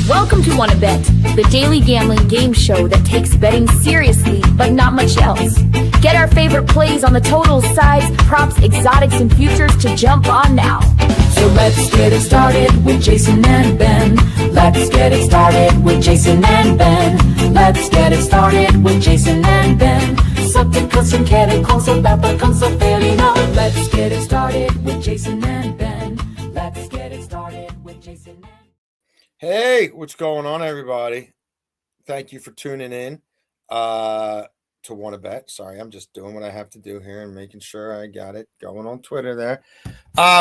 Welcome to Wanna Bet, the daily gambling game show that takes betting seriously, but not much else. Get our favorite plays on the totals, sides, props, exotics, and futures to jump on now. So let's get it started with Jason and Ben. Let's get it started with Jason and Ben. Let's get it started with Jason and Ben. Something custom Kevin calls about but comes so fairly known. Let's get it started with Jason and Ben. Let's get it started with Jason and Ben. Hey, what's going on, everybody? Thank you for tuning in to Wanna Bet. Sorry, I'm just doing what I have to do here and making sure I got it going on Twitter there.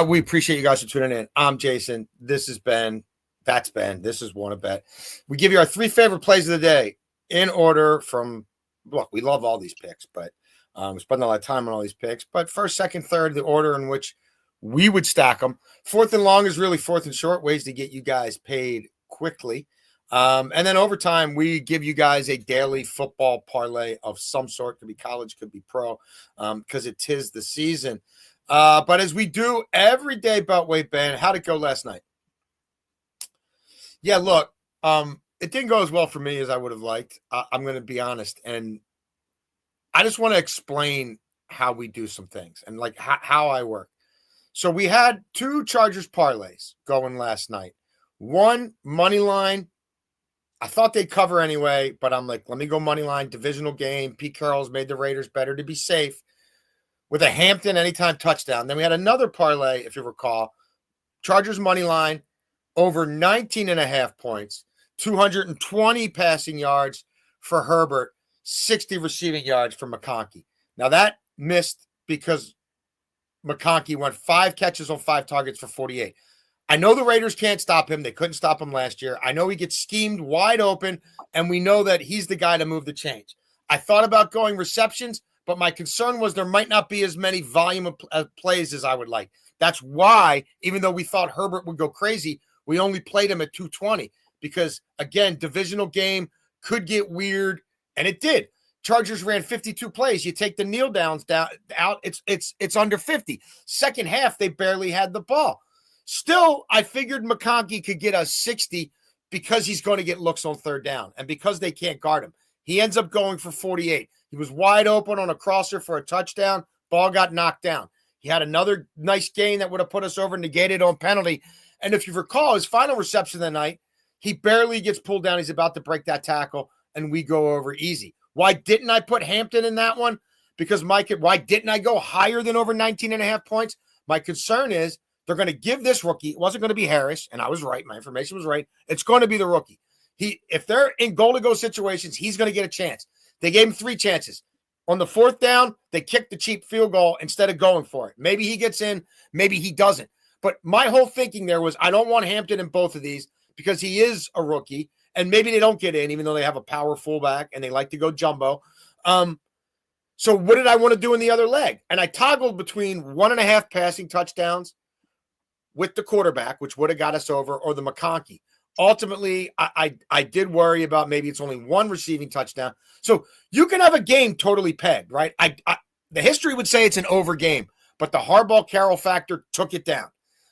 We appreciate you guys for tuning in. I'm Jason. This is Ben. That's Ben. This is Wanna Bet. We give you our 3 favorite plays of the day in order from, look, we love all these picks, but we spend a lot of time on all these picks. But first, second, third, the order in which we would stack them. Fourth and long is really fourth and short, ways to get you guys paid quickly. And then over time, we give you guys a daily football parlay of some sort. Could be college, could be pro, because it is the season. But as we do every day, Beltway Ben, how'd it go last night? Yeah, look, it didn't go as well for me as I would have liked. I'm going to be honest. And I just want to explain how we do some things and like how I work. So we had 2 Chargers parlays going last night. One money line. I thought they'd cover anyway, but I'm like, let me go money line, divisional game. Pete Carroll's made the Raiders better to be safe with a Hampton anytime touchdown. Then we had another parlay, if you recall, Chargers money line over 19.5 points, 220 passing yards for Herbert, 60 receiving yards for McConkey. Now that missed because McConkey went 5 catches on 5 targets for 48. I know the Raiders can't stop him. They couldn't stop him last year. I know he gets schemed wide open, and we know that he's the guy to move the change. I thought about going receptions, but my concern was there might not be as many volume of plays as I would like. That's why, even though we thought Herbert would go crazy, we only played him at 220 because, again, divisional game could get weird, and it did. Chargers ran 52 plays. You take the kneel downs out, it's under 50. Second half, they barely had the ball. Still, I figured McConkey could get us 60 because he's going to get looks on third down and because they can't guard him. He ends up going for 48. He was wide open on a crosser for a touchdown. Ball got knocked down. He had another nice gain that would have put us over, negated on penalty. And if you recall, his final reception of the night, he barely gets pulled down. He's about to break that tackle, and we go over easy. Why didn't I put Hampton in that one? Because why didn't I go higher than over 19.5 points? My concern is they're going to give this rookie, it wasn't going to be Harris, and I was right. My information was right. It's going to be the rookie. If they're in goal-to-go situations, he's going to get a chance. They gave him 3 chances. On the 4th down, they kicked the cheap field goal instead of going for it. Maybe he gets in, maybe he doesn't. But my whole thinking there was I don't want Hampton in both of these because he is a rookie, and maybe they don't get in, even though they have a power fullback and they like to go jumbo. So what did I want to do in the other leg? And I toggled between 1.5 passing touchdowns with the quarterback, which would have got us over, or the McConkey. Ultimately, I did worry about maybe it's only 1 receiving touchdown. So you can have a game totally pegged, right? The history would say it's an over game, but the Harbaugh-Carroll factor took it down.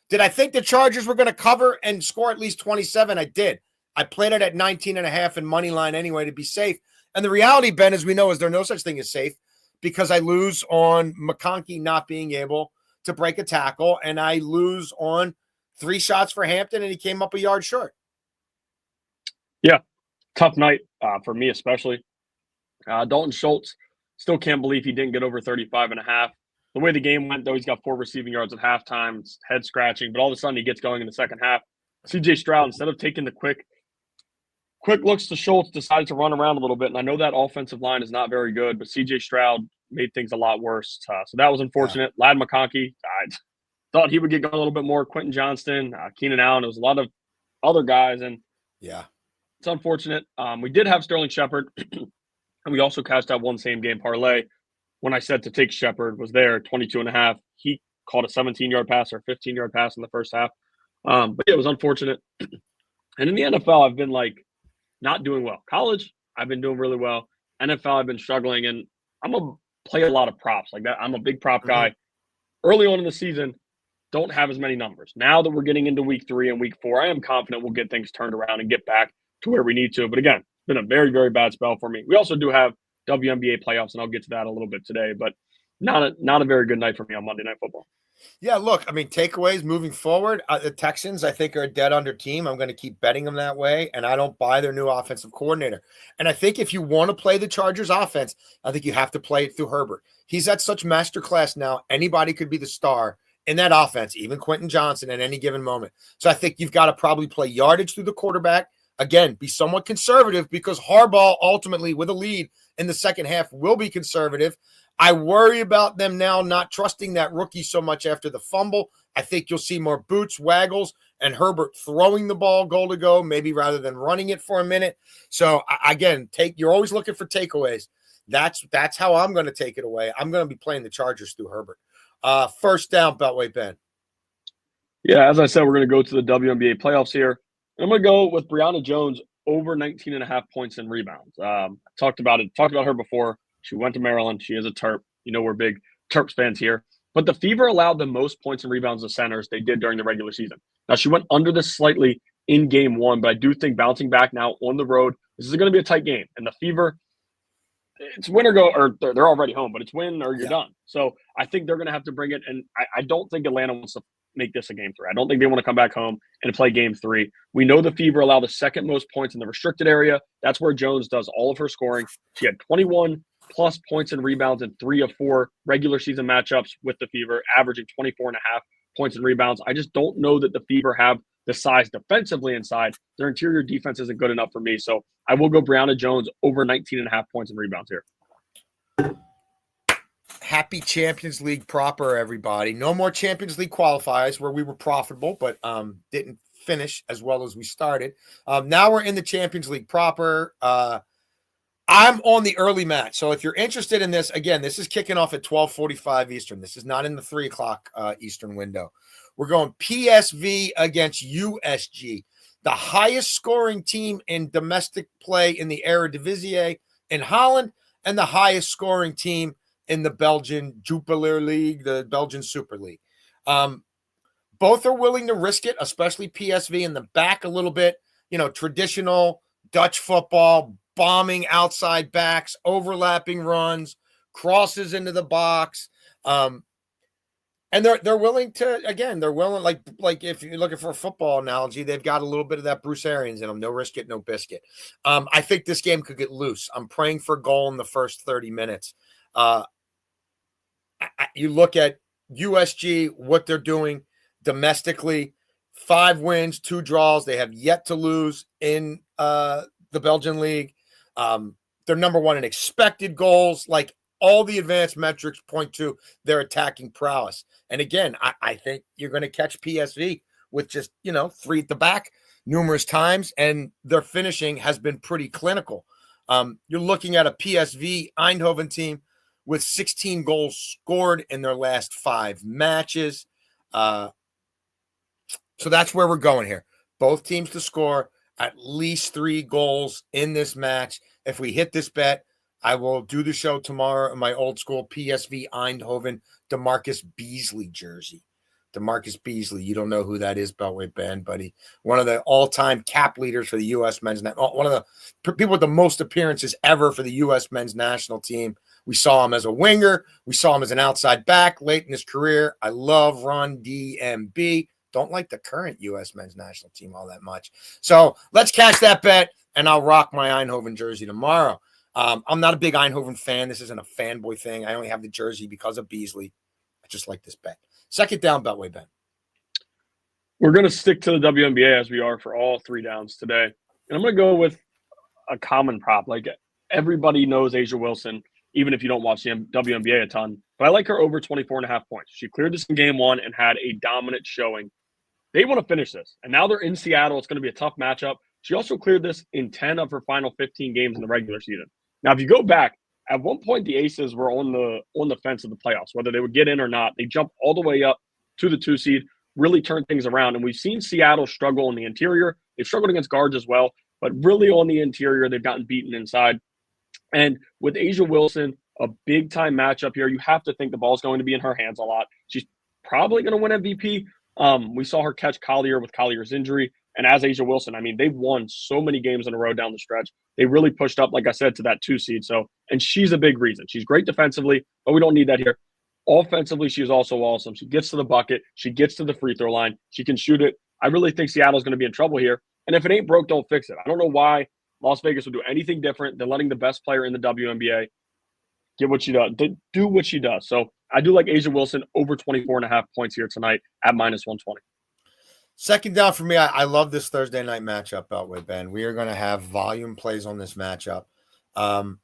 Did I think the Chargers were going to cover and score at least 27? I did. I played it at 19.5 in money line anyway to be safe. And the reality, Ben, as we know, is there's no such thing as safe because I lose on McConkey not being able to break a tackle, and I lose on 3 shots for Hampton, and he came up a yard short. Yeah, tough night for me especially. Dalton Schultz, still can't believe he didn't get over 35.5. The way the game went, though, he's got 4 receiving yards at halftime. It's head-scratching, but all of a sudden he gets going in the second half. C.J. Stroud, instead of taking the quick looks to Schultz, decided to run around a little bit, and I know that offensive line is not very good, but C.J. Stroud made things a lot worse. So that was unfortunate. Yeah. Ladd McConkey, I thought he would get going a little bit more. Quentin Johnston, Keenan Allen. There was a lot of other guys, and yeah, it's unfortunate. We did have Sterling Shepard, and we also cashed out 1 same-game parlay. When I said to take Shepard, was there, 22.5. He caught a 17-yard pass or a 15-yard pass in the first half. But yeah, it was unfortunate. And in the NFL, I've been not doing well. College, I've been doing really well. NFL, I've been struggling, and I'm a play a lot of props like that. I'm a big prop guy. Early on in the season, don't have as many numbers. Now that we're getting into week 3 and week 4, I am confident we'll get things turned around and get back to where we need to. But again, it's been a very, very bad spell for me. We also do have WNBA playoffs, and I'll get to that a little bit today, but not a very good night for me on Monday Night Football. Yeah, look, I mean, takeaways moving forward. The Texans, I think, are a dead under team. I'm going to keep betting them that way, and I don't buy their new offensive coordinator. And I think if you want to play the Chargers offense, I think you have to play it through Herbert. He's at such masterclass now. Anybody could be the star in that offense, even Quentin Johnson at any given moment. So I think you've got to probably play yardage through the quarterback. Again, be somewhat conservative because Harbaugh ultimately, with a lead in the second half, will be conservative. I worry about them now not trusting that rookie so much after the fumble. I think you'll see more boots, waggles, and Herbert throwing the ball goal to go, maybe rather than running it for a minute. So again, you're always looking for takeaways. That's how I'm going to take it away. I'm going to be playing the Chargers through Herbert. First down, Beltway Ben. Yeah, as I said, we're going to go to the WNBA playoffs here. I'm going to go with Brianna Jones over 19.5 points and rebounds. Talked about her before. She went to Maryland. She is a Terp. You know, we're big Terps fans here. But the Fever allowed the most points and rebounds to centers they did during the regular season. Now, she went under this slightly in game 1, but I do think bouncing back now on the road, this is going to be a tight game. And the Fever, it's win or go, or they're already home, but it's win or you're done. So I think they're going to have to bring it. And I don't think Atlanta wants to make this a game 3. I don't think they want to come back home and play game 3. We know the Fever allow the second most points in the restricted area. That's where Jones does all of her scoring. She had 21 plus points and rebounds in 3 of 4 regular season matchups with the Fever, averaging 24.5 points and rebounds. I just don't know that the Fever have the size defensively inside. Their interior defense isn't good enough for me. So I will go Brianna Jones over 19.5 points and rebounds here. Happy Champions League proper, everybody. No more Champions League qualifiers where we were profitable, but didn't finish as well as we started. Now we're in the Champions League proper. I'm on the early match. So if you're interested in this, again, this is kicking off at 12:45 Eastern. This is not in the 3 o'clock Eastern window. We're going PSV against USG, the highest scoring team in domestic play in the Eredivisie in Holland, and the highest scoring team in the Belgian Jupiler League, the Belgian Super League. Both are willing to risk it, especially PSV in the back a little bit. You know, traditional Dutch football, bombing outside backs, overlapping runs, crosses into the box. And they're willing to, again, they're willing, like if you're looking for a football analogy, they've got a little bit of that Bruce Arians in them. No risk it, no biscuit. I think this game could get loose. I'm praying for a goal in the first 30 minutes. You look at USG, what they're doing domestically, 5 wins, 2 draws. They have yet to lose in the Belgian league. They're number 1 in expected goals. Like, all the advanced metrics point to their attacking prowess. And again, I think you're going to catch PSV with just, 3 at the back numerous times, and their finishing has been pretty clinical. You're looking at a PSV Eindhoven team with 16 goals scored in their last 5 matches. So that's where we're going here. Both teams to score at least 3 goals in this match. If we hit this bet, I will do the show tomorrow in my old school PSV Eindhoven DeMarcus Beasley jersey. DeMarcus Beasley, you don't know who that is, Beltway Ben, buddy. One of the all-time cap leaders for the U.S. men's one of the people with the most appearances ever for the U.S. men's national team. We saw him as a winger. We saw him as an outside back late in his career. I love Run DMB. Don't like the current U.S. men's national team all that much. So let's catch that bet, and I'll rock my Eindhoven jersey tomorrow. I'm not a big Eindhoven fan. This isn't a fanboy thing. I only have the jersey because of Beasley. I just like this bet. Second down, Beltway Ben. We're going to stick to the WNBA as we are for all 3 downs today. And I'm going to go with a common prop. Like, everybody knows Asia Wilson, even if you don't watch the WNBA a ton. But I like her over 24.5 points. She cleared this in game 1 and had a dominant showing. They want to finish this. And now they're in Seattle. It's going to be a tough matchup. She also cleared this in 10 of her final 15 games in the regular season. Now, if you go back, at one point the Aces were on the fence of the playoffs, whether they would get in or not. They jumped all the way up to the 2 seed, really turned things around. And we've seen Seattle struggle in the interior. They've struggled against guards as well, but really on the interior, they've gotten beaten inside. And with Asia Wilson, a big-time matchup here, you have to think the ball's going to be in her hands a lot. She's probably going to win MVP. We saw her catch Collier with Collier's injury. And as Asia Wilson, I mean, they've won so many games in a row down the stretch. They really pushed up, like I said, to that 2 seed. So, and she's a big reason. She's great defensively, but we don't need that here. Offensively, she's also awesome. She gets to the bucket. She gets to the free throw line. She can shoot it. I really think Seattle's going to be in trouble here. And if it ain't broke, don't fix it. I don't know why Las Vegas would do anything different than letting the best player in the WNBA get what she does, do what she does. So I do like Asia Wilson over 24.5 points here tonight at -120. Second down for me. I love this Thursday night matchup, Beltway Ben. We are going to have volume plays on this matchup. And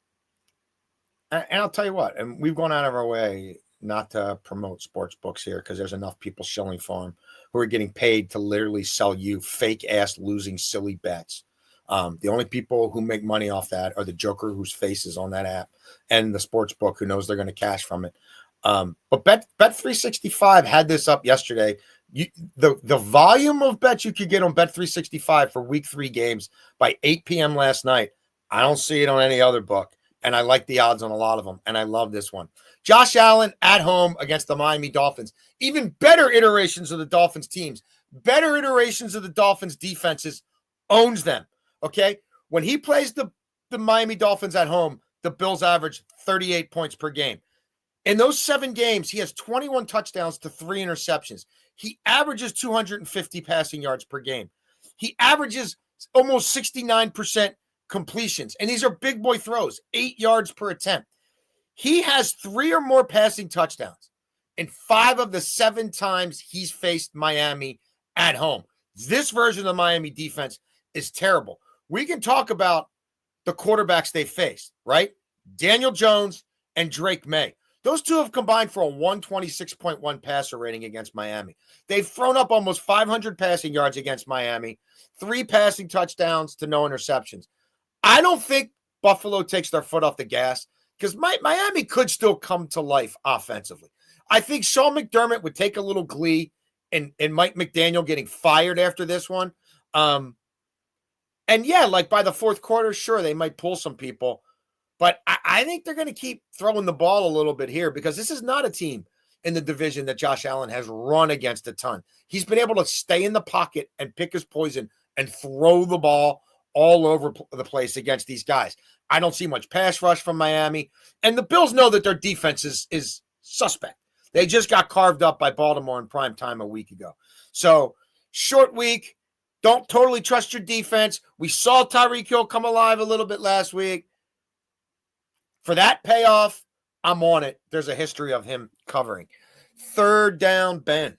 I'll tell you what, and we've gone out of our way not to promote sports books here because there's enough people shilling for them who are getting paid to literally sell you fake ass losing silly bets. The only people who make money off that are the joker whose face is on that app and the sports book who knows they're going to cash from it. But Bet365 had this up yesterday. The volume of bets you could get on Bet365 for week 3 games by 8 p.m. last night, I don't see it on any other book. And I like the odds on a lot of them. And I love this one. Josh Allen at home against the Miami Dolphins. Even better iterations of the Dolphins teams. Better iterations of the Dolphins defenses. Owns them. Okay? When he plays the Miami Dolphins at home, the Bills average 38 points per game. In those 7 games, he has 21 touchdowns to 3 interceptions. He averages 250 passing yards per game. He averages almost 69% completions. And these are big boy throws, 8 yards per attempt. He has 3 or more passing touchdowns in 5 of the 7 times he's faced Miami at home. This version of the Miami defense is terrible. We can talk about the quarterbacks they faced, right? Daniel Jones and Drake May. Those two have combined for a 126.1 passer rating against Miami. They've thrown up almost 500 passing yards against Miami, 3 passing touchdowns to no interceptions. I don't think Buffalo takes their foot off the gas because Miami could still come to life offensively. I think Sean McDermott would take a little glee in Mike McDaniel getting fired after this one. And yeah, like by the 4th quarter, sure, they might pull some people. But I think they're going to keep throwing the ball a little bit here because this is not a team in the division that Josh Allen has run against a ton. He's been able to stay in the pocket and pick his poison and throw the ball all over the place against these guys. I don't see much pass rush from Miami. And the Bills know that their defense is suspect. They just got carved up by Baltimore in prime time a week ago. So, short week. Don't totally trust your defense. We saw Tyreek Hill come alive a little bit last week. For that payoff, I'm on it. There's a history of him covering. 3rd down, Ben.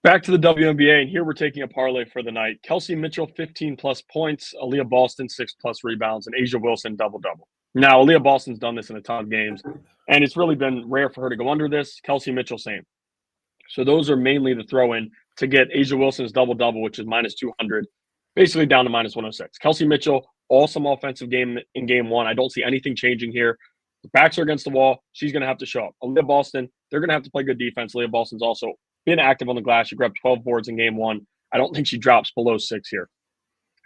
Back to the WNBA, and here we're taking a parlay for the night. Kelsey Mitchell, 15-plus points. Aaliyah Boston, 6-plus rebounds. And Asia Wilson, double-double. Now, Aaliyah Boston's done this in a ton of games, and it's really been rare for her to go under this. Kelsey Mitchell, same. So those are mainly the throw-in to get Asia Wilson's double-double, which is -200, basically down to -106. Kelsey Mitchell, awesome offensive game in game 1. I don't see anything changing here. The backs are against the wall. She's going to have to show up. Aaliyah Boston, they're going to have to play good defense. Aaliyah Boston's also been active on the glass. She grabbed 12 boards in game 1. I don't think she drops below 6 here.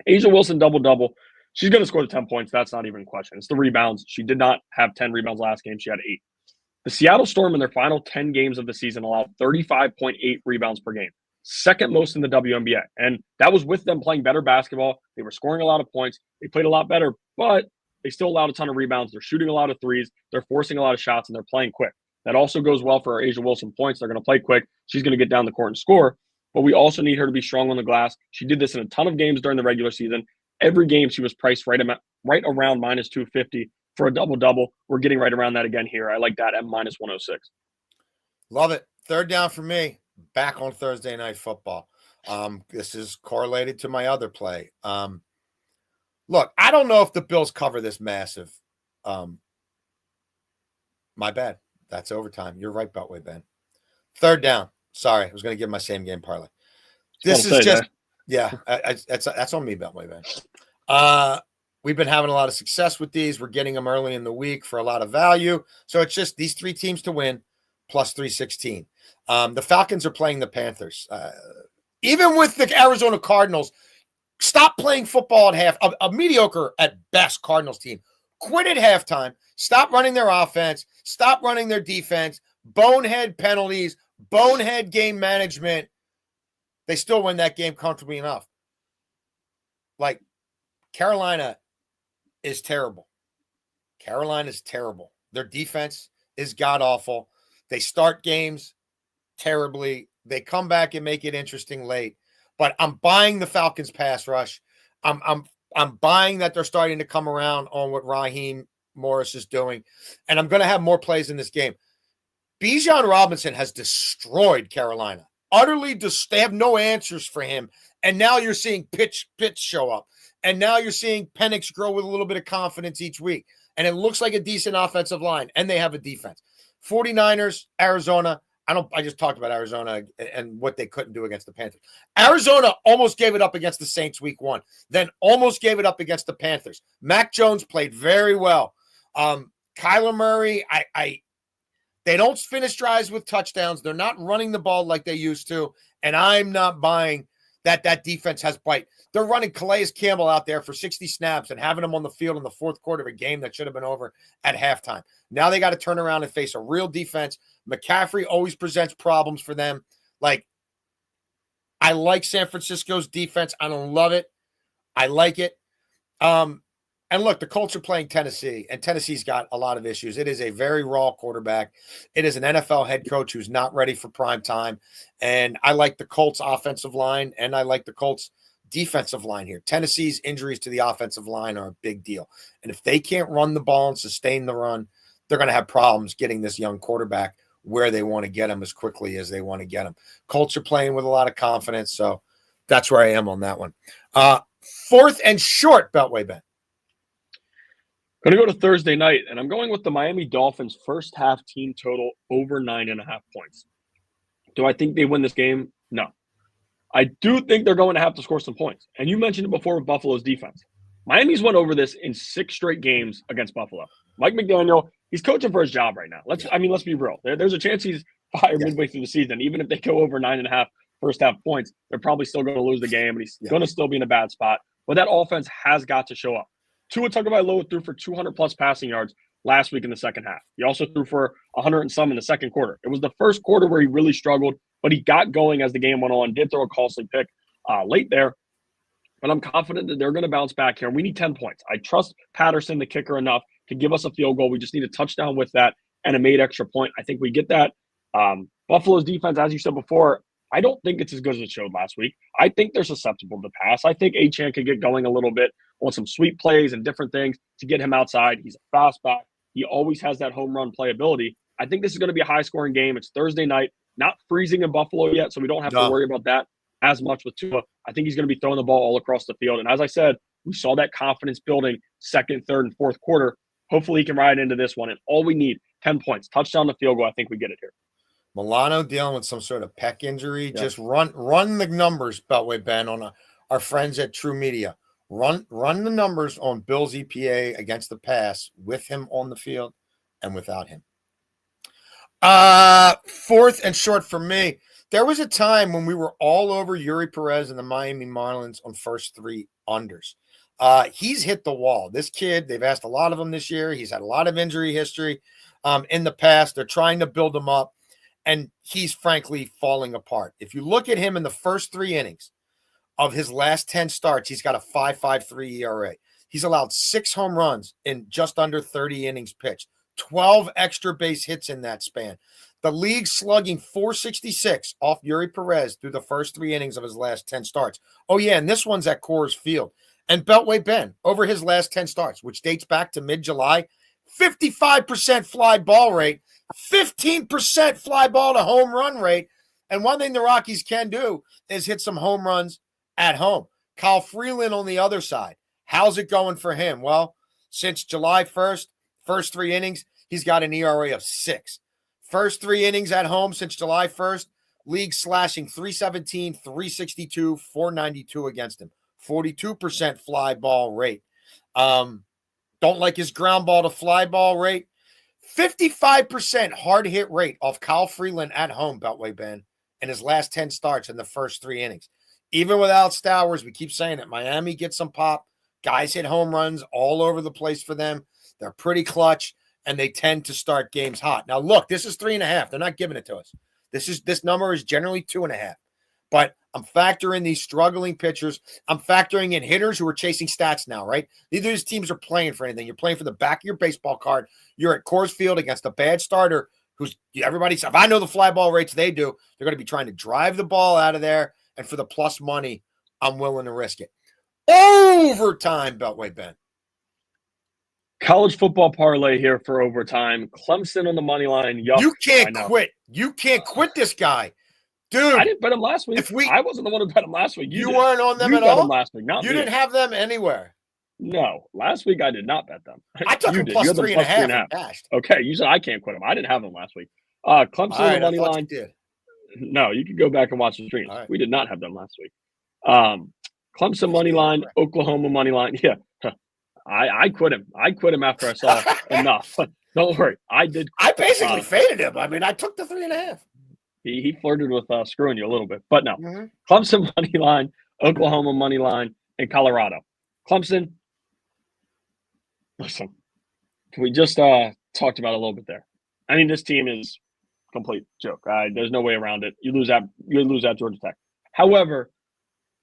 Asia Wilson, double-double. She's going to score the 10 points. That's not even a question. It's the rebounds. She did not have 10 rebounds last game. She had 8. The Seattle Storm in their final 10 games of the season allowed 35.8 rebounds per game. Second most in the WNBA. And that was with them playing better basketball. They were scoring a lot of points. They played a lot better, but they still allowed a ton of rebounds. They're shooting a lot of threes. They're forcing a lot of shots, and they're playing quick. That also goes well for our Asia Wilson points. They're going to play quick. She's going to get down the court and score. But we also need her to be strong on the glass. She did this in a ton of games during the regular season. Every game she was priced right around -250 for a double-double. We're getting right around that again here. I like that at -106. Love it. 3rd down for me. Back on Thursday Night Football. This is correlated to my other play. Look, I don't know if the Bills cover this massive. My bad. That's overtime. You're right, Beltway, Ben. 3rd down. Sorry, I was going to give my same game parlay. This is just, yeah, that's on me, Beltway, Ben. We've been having a lot of success with these. We're getting them early in the week for a lot of value. So it's just these 3 teams to win plus 316. The Falcons are playing the Panthers. Even with the Arizona Cardinals, stop playing football at half. A mediocre at best Cardinals team. Quit at halftime. Stop running their offense. Stop running their defense. bonehead penalties, bonehead game management. They still win that game comfortably enough. Like, Carolina is terrible. Carolina's terrible. Their defense is god-awful. They start games terribly. They come back and make it interesting late. But I'm buying the Falcons pass rush. I'm buying that they're starting to come around on what Raheem Morris is doing. And I'm going to have more plays in this game. Bijan Robinson has destroyed Carolina. Utterly, they have no answers for him. And now you're seeing Pitts show up. And now you're seeing Penix grow with a little bit of confidence each week. And it looks like a decent offensive line. And they have a defense. 49ers, Arizona. I just talked about Arizona and what they couldn't do against the Panthers. Arizona almost gave it up against the Saints week 1, then almost gave it up against the Panthers. Mac Jones played very well. Kyler Murray, they don't finish drives with touchdowns. They're not running the ball like they used to, and I'm not buying that defense has bite. They're running Calais Campbell out there for 60 snaps and having him on the field in the fourth quarter of a game that should have been over at halftime. Now they got to turn around and face a real defense. McCaffrey always presents problems for them. Like, I like San Francisco's defense. I don't love it. I like it. And look, the Colts are playing Tennessee, and Tennessee's got a lot of issues. It is a very raw quarterback. It is an NFL head coach who's not ready for prime time. And I like the Colts offensive line, and I like the Colts defensive line here. Tennessee's injuries to the offensive line are a big deal. And if they can't run the ball and sustain the run, they're going to have problems getting this young quarterback where they want to get him as quickly as they want to get him. Colts are playing with a lot of confidence, so that's where I am on that one. Fourth and short, Beltway Ben. Going to go to Thursday night, and I'm going with the Miami Dolphins first half team total over 9.5 points. Do I think they win this game? No. I do think they're going to have to score some points. And you mentioned it before with Buffalo's defense. Miami's went over this in 6 straight games against Buffalo. Mike McDaniel, he's coaching for his job right now. Let's be real. There's a chance he's fired midway through the season. Even if they go over 9.5 first half points, they're probably still going to lose the game, and he's going to still be in a bad spot. But that offense has got to show up. Tua Tagovailoa threw for 200-plus passing yards last week in the second half. He also threw for 100 and some in the second quarter. It was the first quarter where he really struggled, but he got going as the game went on, did throw a costly pick late there. But I'm confident that they're going to bounce back here. We need 10 points. I trust Patterson, the kicker, enough to give us a field goal. We just need a touchdown with that and a made extra point. I think we get that. Buffalo's defense, as you said before, I don't think it's as good as it showed last week. I think they're susceptible to pass. I think Achane could get going a little bit on some sweep plays and different things to get him outside. He's a fast back. He always has that home run playability. I think this is going to be a high-scoring game. It's Thursday night, not freezing in Buffalo yet, so we don't have to worry about that as much with Tua. I think he's going to be throwing the ball all across the field. And as I said, we saw that confidence building second, third, and fourth quarter. Hopefully he can ride into this one. And all we need, 10 points, touchdown to field goal. I think we get it here. Milano dealing with some sort of pec injury. Yeah. Just run the numbers, Beltway Ben, on our friends at True Media. Run the numbers on Bill's EPA against the pass with him on the field and without him. Fourth and short for me. There was a time when we were all over Yuri Perez and the Miami Marlins on first 3 unders. He's hit the wall. This kid, they've asked a lot of him this year. He's had a lot of injury history in the past. They're trying to build him up, and he's frankly falling apart. If you look at him in the first 3 innings of his last 10 starts, he's got a 5.53 ERA. He's allowed 6 home runs in just under 30 innings pitched, 12 extra base hits in that span. The league slugging .466 off Yuri Perez through the first 3 innings of his last 10 starts. Oh, yeah, and this one's at Coors Field. And Beltway Ben, over his last 10 starts, which dates back to mid-July, 55% fly ball rate, 15% fly ball to home run rate. And one thing the Rockies can do is hit some home runs at home. Kyle Freeland on the other side. How's it going for him? Well, since July 1st, first 3 innings, he's got an ERA of 6. First 3 innings at home since July 1st, league slashing .317, .362, .492 against him. 42% fly ball rate. Don't like his ground ball to fly ball rate. 55% hard hit rate off Kyle Freeland at home, Beltway Ben, in his last 10 starts in the first 3 innings. Even without Stowers, we keep saying it, Miami gets some pop. Guys hit home runs all over the place for them. They're pretty clutch. and they tend to start games hot. Now, look, this is 3.5. They're not giving it to us. This number is generally 2.5. But I'm factoring these struggling pitchers. I'm factoring in hitters who are chasing stats now, right? Neither of these teams are playing for anything. You're playing for the back of your baseball card. You're at Coors Field against a bad starter who's everybody's. If I know the fly ball rates they do, they're going to be trying to drive the ball out of there. And for the plus money, I'm willing to risk it. Overtime, Beltway Ben. College football parlay here for overtime. Clemson on the money line. Yuck, You can't quit. You can't quit this guy. Dude, I didn't bet him last week. I wasn't the one who bet him last week. You weren't on them at all? You bet him last week, not You me. didn't have them anywhere. No, last week I did not bet them. I took them plus 3.5 and cashed. Okay, you said I can't quit them. I didn't have them last week. Clemson on the money line. No, you can go back and watch the streams. Right. We did not have them last week. Clemson money line, Oklahoma money line. Yeah, I quit him. I quit him after I saw enough. Don't worry, I did. I basically faded him. I mean, I took the 3.5. He flirted with screwing you a little bit, but no. Mm-hmm. Clemson money line, Oklahoma money line, and Colorado. Clemson. Listen, we just talked about a little bit there. I mean, this team is complete joke. There's no way around it. You lose at Georgia Tech. However,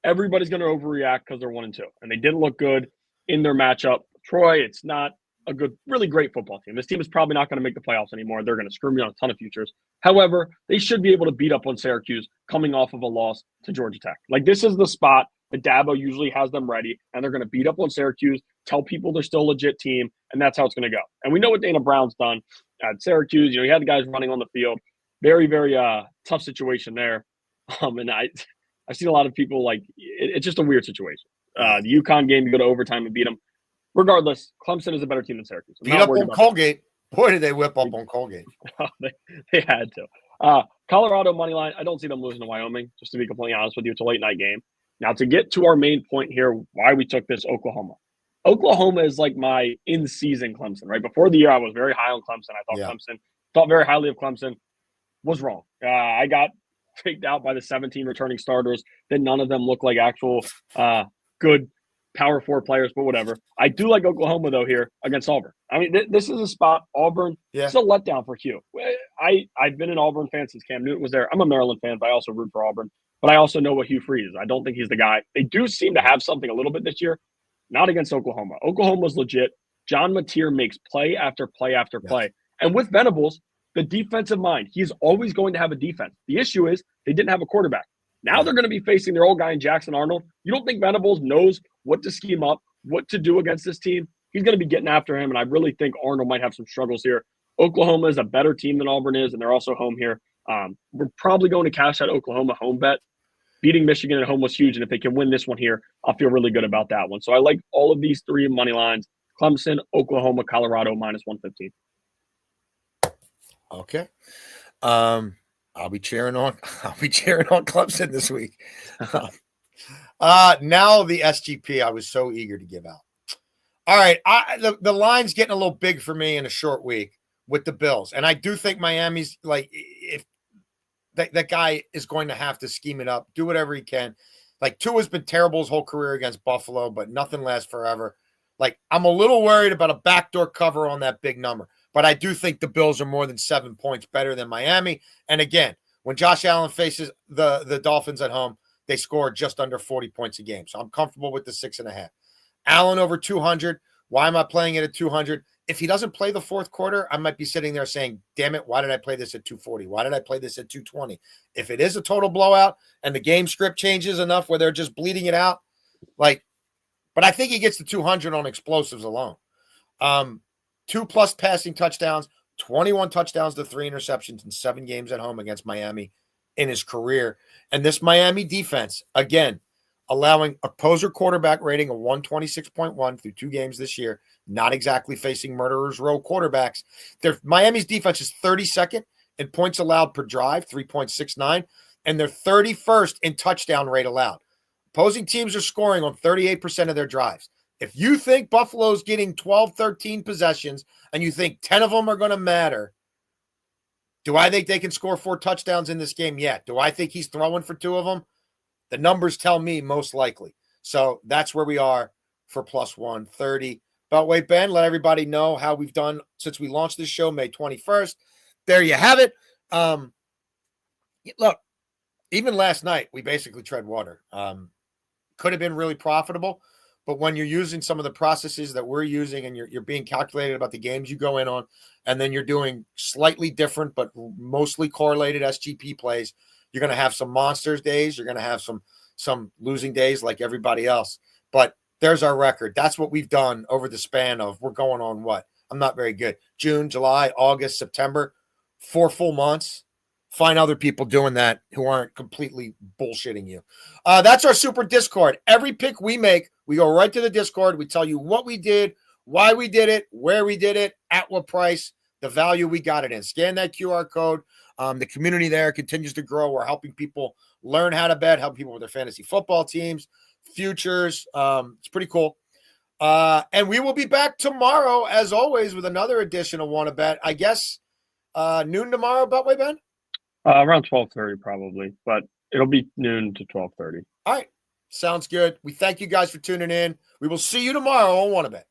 everybody's going to overreact because they're 1-2, and they didn't look good in their matchup. Troy, it's not a really great football team. This team is probably not going to make the playoffs anymore. They're going to screw me on a ton of futures. However, they should be able to beat up on Syracuse coming off of a loss to Georgia Tech. Like, this is the spot that Dabo usually has them ready, and they're going to beat up on Syracuse, tell people they're still a legit team, and that's how it's going to go. And we know what Dana Brown's done at Syracuse. You know, he had the guys running on the field. Very, very tough situation there. And I've seen a lot of people it's just a weird situation. The UConn game, you go to overtime and beat them. Regardless, Clemson is a better team than Syracuse. Beat up on Colgate. Boy, did they whip up on Colgate. They had to. Colorado money line. I don't see them losing to Wyoming, just to be completely honest with you. It's a late night game. Now, to get to our main point here, why we took this Oklahoma. Oklahoma is like my in-season Clemson, right? Before the year, I was very high on Clemson. I thought very highly of Clemson. Was wrong. I got faked out by the 17 returning starters. Then none of them look like actual good Power 4 players, but whatever. I do like Oklahoma, though, here against Auburn. I mean, this is a spot. Auburn, it's a letdown for Q. I've been an Auburn fan since Cam Newton was there. I'm a Maryland fan, but I also root for Auburn. But I also know what Hugh Freeze is. I don't think he's the guy. They do seem to have something a little bit this year. Not against Oklahoma. Oklahoma's legit. John Mateer makes play after play after play. And with Venables, the defensive mind, he's always going to have a defense. The issue is they didn't have a quarterback. Now they're going to be facing their old guy in Jackson Arnold. You don't think Venables knows what to scheme up, what to do against this team? He's going to be getting after him, and I really think Arnold might have some struggles here. Oklahoma is a better team than Auburn is, and they're also home here. We're probably going to cash that Oklahoma home bet. Beating Michigan at home was huge, and if they can win this one here, I'll feel really good about that one. So I like all of these three money lines: Clemson, Oklahoma, Colorado, minus 115. Okay. I'll be cheering on Clemson this week. Now the SGP I was so eager to give out. All right, the line's getting a little big for me in a short week with the Bills, and I do think Miami's if that guy is going to have to scheme it up, do whatever he can. Tua's been terrible his whole career against Buffalo, but nothing lasts forever. I'm a little worried about a backdoor cover on that big number, but I do think the Bills are more than 7 points better than Miami. And again, when Josh Allen faces the Dolphins at home, they score just under 40 points a game. So I'm comfortable with the 6.5. Allen over 200. Why am I playing it at 200? If he doesn't play the fourth quarter, I might be sitting there saying, damn it, why did I play this at 240? Why did I play this at 220? If it is a total blowout and the game script changes enough where they're just bleeding it out, but I think he gets to 200 on explosives alone. 2+ passing touchdowns, 21 touchdowns to 3 interceptions in 7 games at home against Miami in his career. And this Miami defense, again, allowing opposer quarterback rating of 126.1 through 2 games this year, not exactly facing murderers row quarterbacks. Miami's defense is 32nd in points allowed per drive, 3.69, and they're 31st in touchdown rate allowed. Opposing teams are scoring on 38% of their drives. If you think Buffalo's getting 12, 13 possessions and you think 10 of them are going to matter, do I think they can score 4 touchdowns in this game? Yeah. Do I think he's throwing for 2 of them? The numbers tell me most likely. So that's where we are for plus 130. Beltway Ben, let everybody know how we've done since we launched this show May 21st. There you have it. Look, even last night, we basically tread water. Could have been really profitable, but when you're using some of the processes that we're using and you're being calculated about the games you go in on, and then you're doing slightly different but mostly correlated SGP plays, you're going to have some monsters days. You're going to have some losing days like everybody else. But there's our record. That's what we've done over the span of, we're going on what? I'm not very good. June, July, August, September, 4 full months. Find other people doing that who aren't completely bullshitting you. That's our super Discord. Every pick we make, we go right to the Discord. We tell you what we did, why we did it, where we did it, at what price, the value we got it in. Scan that QR code. The community there continues to grow. We're helping people learn how to bet, helping people with their fantasy football teams, futures. It's pretty cool. And we will be back tomorrow, as always, with another edition of Wanna Bet. I guess noon tomorrow, Beltway Ben? Around 12:30 probably, but it'll be noon to 12:30. All right. Sounds good. We thank you guys for tuning in. We will see you tomorrow on Wanna Bet.